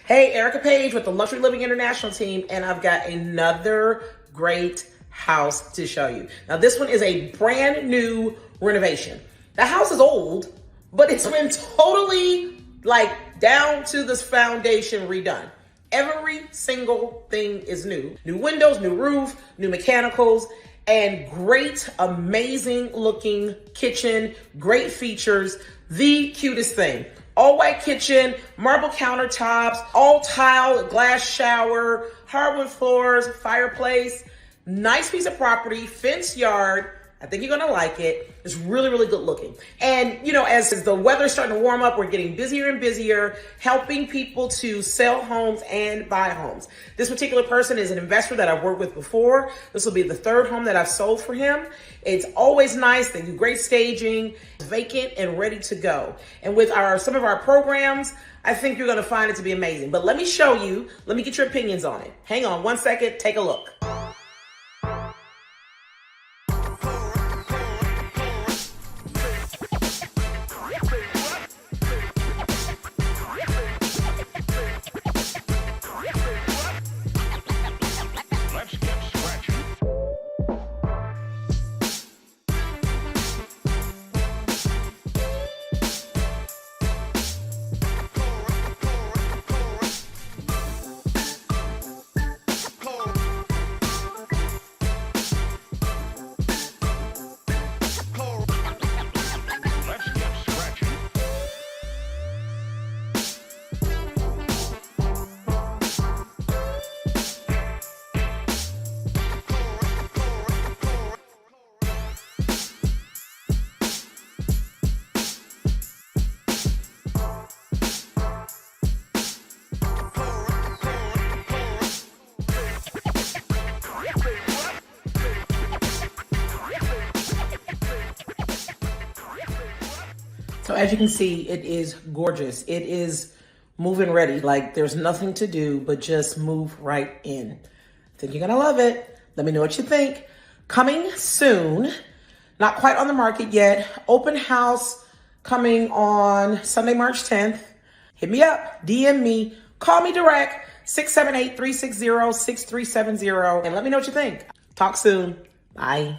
Hey, Erica Page with the Luxury Living International team, and I've got another great house to show you. Now, this one is a brand new renovation. The house is old, but it's been totally down to this foundation redone. Every single thing is new. New windows, new roof, new mechanicals, and great, amazing looking kitchen, great features, the cutest thing. All white kitchen, marble countertops, all tile, glass shower, hardwood floors, fireplace, nice piece of property, fenced yard. I think you're gonna like it. It's really, really good looking. And as the weather's starting to warm up, we're getting busier and busier, helping people to sell homes and buy homes. This particular person is an investor that I've worked with before. This will be the third home that I've sold for him. It's always nice. They do great staging, vacant and ready to go. And with some of our programs, I think you're gonna find it to be amazing. But let me show you, let me get your opinions on it. Hang on one second, take a look. So as you can see, it is gorgeous. It is move-in ready. There's nothing to do but just move right in. I think you're gonna love it. Let me know what you think. Coming soon, not quite on the market yet. Open house coming on Sunday, March 10th. Hit me up, DM me, call me direct, 678-360-6370, and let me know what you think. Talk soon. Bye.